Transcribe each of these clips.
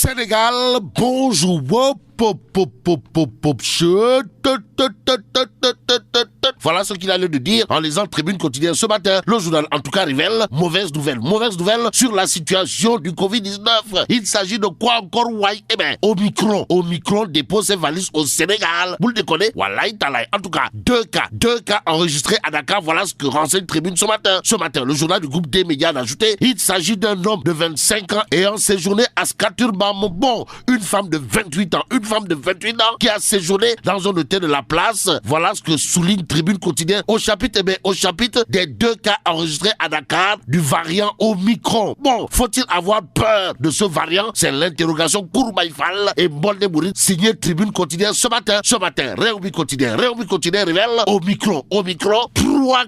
Sénégal, bonjour. Voilà ce qu'il a lieu de dire en lisant Tribune quotidienne ce matin. Le journal en tout cas révèle mauvaise nouvelle sur la situation du Covid-19. Il s'agit de quoi encore? Eh bien, Omicron dépose ses valises au Sénégal. Vous le déconnez? Voilà, en tout cas, deux cas enregistrés à Dakar. Voilà ce que renseigne Tribune ce matin. Ce matin, le journal du groupe des médias a ajouté: il s'agit d'un homme de 25 ans ayant séjourné à Skaturbam. Bon, une femme de 28 ans qui a séjourné dans un hôtel de la place. Voilà ce que souligne Tribune quotidienne au chapitre des 2 cas enregistrés à Dakar du variant Omicron. Bon, faut-il avoir peur de ce variant? C'est l'interrogation Kourmaïfal et Bolde Mourid, signé Tribune quotidienne ce matin. Réumi quotidien révèle Omicron, 3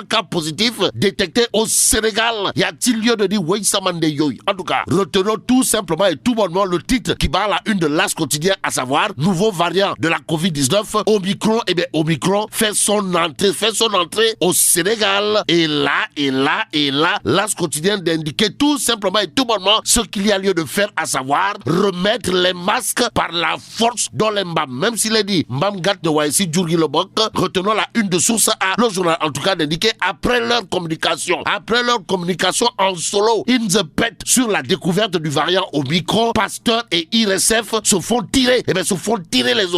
cas positifs détectés au Sénégal. Y a-t-il lieu de dire oui, Samande Yoy? En tout cas, retenons tout simplement et tout bonnement le titre qui barre la une de l'As quotidien, à savoir nouveau variant de la Covid-19, Omicron. Eh bien, Omicron fait son entrée au Sénégal. Et là, l'As quotidien d'indiquer tout simplement et tout bonnement ce qu'il y a lieu de faire, à savoir remettre les masques par la force dans les mbam. Même s'il est dit mbam gat de Waïsi Djurgi Lobok, retenons la une de Source A, le journal en tout cas d'indiquer après leur communication en solo, in the pet sur la découverte du variant Omicron, Pasteur et IRSF se font tirer les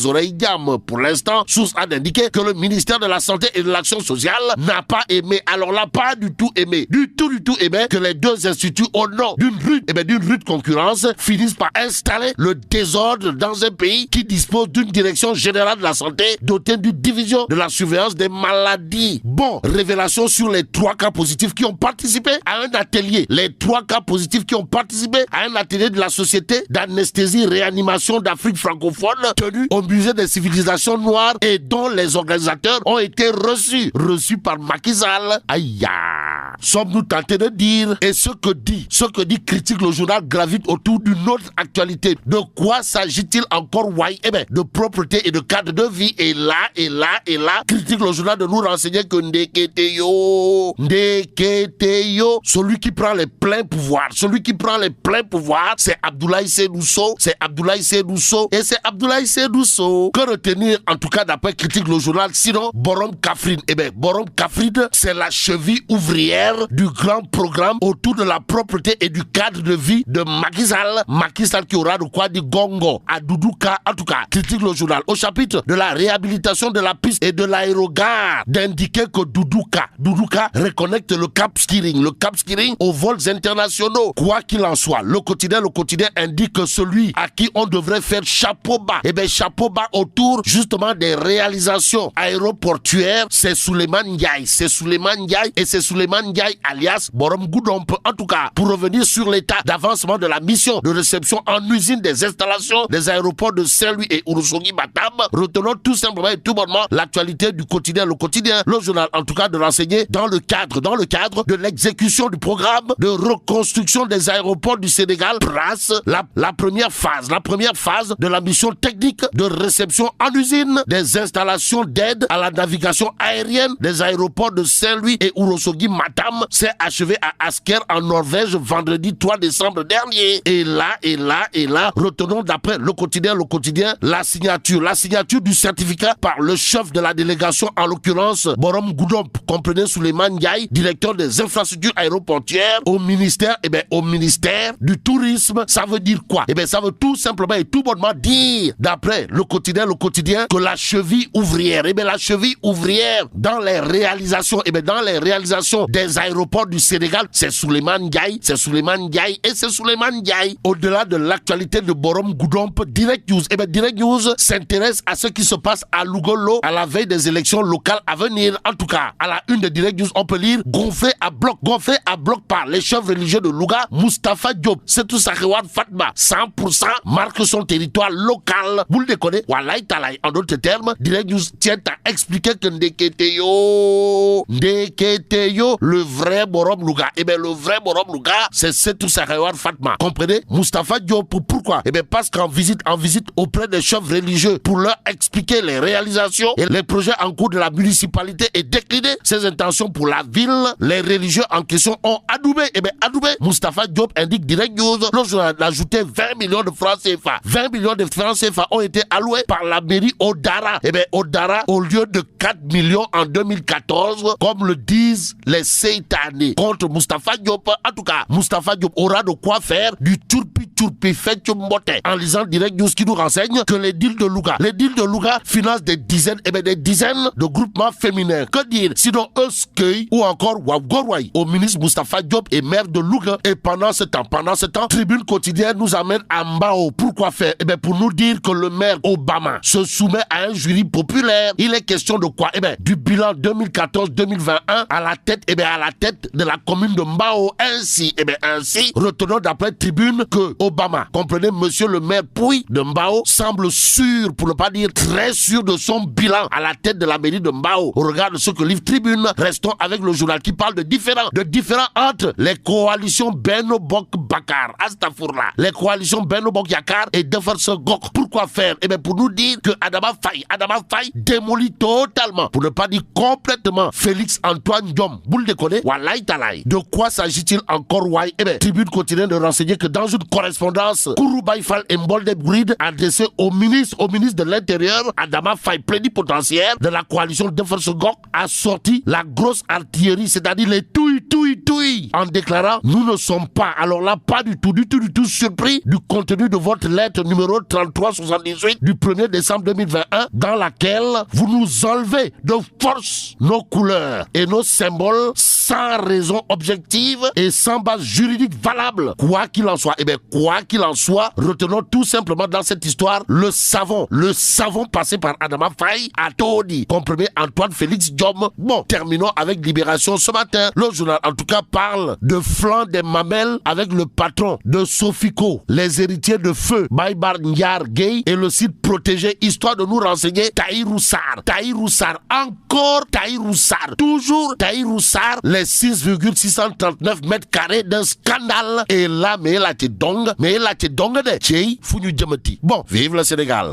oreilles gamme. Pour l'instant, Source A d'indiquer que le ministère de la Santé et de l'Action sociale n'a pas aimé, alors là, pas du tout aimé, que les deux instituts, au nom d'une rude concurrence, finissent par installer le désordre dans un pays qui dispose d'une direction générale de la santé dotée d'une division de la surveillance des maladies. Bon, révélation sur les 3 cas positifs qui ont participé à un atelier. De la Société d'anesthésie réanimation d'Afrique francophone tenu au musée des civilisations noires et dont les organisateurs ont été reçus par Macky Sall. Aïe, sommes-nous tentés de dire? Et ce que dit critique le journal gravite autour d'une autre actualité. De quoi s'agit-il encore? Eh bien, de propreté et de cadre de vie. Et là, critique le journal de nous renseigner que Ndeketeyo, celui qui prend les pleins pouvoirs, c'est Abdoulaye Seydousso. Et c'est Abdoulaye Seydousso que retenir, en tout cas d'après critique le journal. Sinon, Borom Kafrine. Eh bien, Borom Kafrine, c'est la cheville ouvrière du grand programme autour de la propreté et du cadre de vie de Macky Sall qui aura de quoi dire gongo à Doudouka. En tout cas, critique le journal au chapitre de la réhabilitation de la piste et de l'aérogare d'indiquer que Doudouka reconnecte le Cap Skiring aux vols internationaux. Quoi qu'il en soit, le quotidien indique que celui à qui on devrait faire chapeau bas, autour justement des réalisations aéroportuaires, c'est Souleymane Ndiaye. Et c'est Souleymane Ndiaye alias Borom Goudomp. En tout cas, pour revenir sur l'état d'avancement de la mission de réception en usine des installations des aéroports de Saint-Louis et Ourossogui Matam, retenons tout simplement et tout bonnement l'actualité du quotidien. Le journal en tout cas de renseigner dans le cadre de l'exécution du programme de reconstruction des aéroports du Sénégal, la première phase de la mission technique de réception en usine des installations d'aide à la navigation aérienne des aéroports de Saint-Louis et Ourossogui Matam s'est achevée à Asker en Norvège vendredi 3 décembre dernier. Et là, retenons d'après le quotidien la signature du certificat par le chef de la délégation, en l'occurrence Borom Goudomp, comprenez Souleymane Ndiaye, directeur des infrastructures aéroportuaires au ministère du tourisme. Ça veut dire quoi? Eh bien, ça veut tout simplement et tout bonnement dire, d'après le quotidien, que la cheville ouvrière, dans les réalisations, des aéroports du Sénégal, c'est Souleymane Ndiaye. Au-delà de l'actualité de Borom Goudomp, Direct News s'intéresse à ce qui se passe à Lougolo à la veille des élections locales à venir. En tout cas, à la une de Direct News, on peut lire gonflé à bloc par les chefs religieux de Louga, Moustapha Diop, Setou Sakhewar Fatma, sans 100% marque son territoire local. Vous le déconnez? Wallahi talai. En d'autres termes, Direct News tient à expliquer que Ndeketeyo, le vrai Borom Louga. Eh bien, le vrai Borom Louga, c'est Setou Sarewar Fatma. Comprenez? Moustapha Diop, pourquoi? Eh bien, parce qu'en visite auprès des chefs religieux pour leur expliquer les réalisations et les projets en cours de la municipalité et décliner ses intentions pour la ville, les religieux en question ont adoubé. Eh bien, adoubé. Moustapha Diop indique Direct News. Le journal a ajouté 20 millions de francs CFA. 20 millions de francs CFA ont été alloués par la mairie au Dara. Eh bien, au Dara, au lieu de 4 millions en 2014, comme le disent les Seytanés contre Moustapha Diop. En tout cas, Moustapha Diop aura de quoi faire du turpi fait mbote. En lisant Direct News qui nous renseigne que les deals de Louga financent des dizaines de groupements féminins. Que dire? Sinon Euskeuil ou encore Wavgorway au ministre Moustapha Diop et maire de Louga. Et pendant ce temps, Tribune quotidienne nous amène à Mbao. Pourquoi faire? Eh bien, pour nous dire que le maire Obama se soumet à un jury populaire. Il est question de quoi? Eh bien, du bilan 2014-2021 à la tête de la commune de Mbao. Ainsi, retenons d'après Tribune que Obama, comprenez, monsieur le maire Pouy de Mbao, semble sûr, pour ne pas dire très sûr de son bilan à la tête de la mairie de Mbao. Au regard de ce que livre Tribune, restons avec le journal qui parle de différents entre les coalitions Benno Bokk Bakar, Astafourla, les coalitions Benno Bokk Yakaar et Deferse Gok. Pourquoi faire? Eh bien, pour nous dire que Adama Faye démolit totalement, pour ne pas dire complètement, Félix Antoine Diome. Vous le déconnez? Wallahi talai. De quoi s'agit-il encore, Wai? Eh bien, Tribune continue de renseigner que dans une correspondance, Kourou Baïfal et Mbolde Bouride adressée au ministre de l'Intérieur, Adama Faye, plénipotentiaire de la coalition Deferse Gok, a sorti la grosse artillerie, c'est-à-dire les touilles, en déclarant: nous ne sommes pas, alors là, pas du tout surpris du contenu de votre lettre numéro 3378 du 1er décembre 2021, dans laquelle vous nous enlevez de force nos couleurs et nos symboles sans raison objective et sans base juridique valable. Quoi qu'il en soit, retenons tout simplement dans cette histoire le savon passé par Adama Faye à Tony, comprenez, Antoine Félix Diome. Bon, terminons avec Libération ce matin. Le journal en tout cas parle de flanc des mamelles avec le patron de Sofico, les héritiers de feu Baïbar Ndiar Gay et le site protégé, histoire de nous renseigner Tahirou Sarr, encore Tahirou Sarr, toujours Tahirou Sarr, les 6,639 mètres carrés d'un scandale. Et là, mais là t'es dong de Tchei Fougnou Djamati. Bon, vive le Sénégal.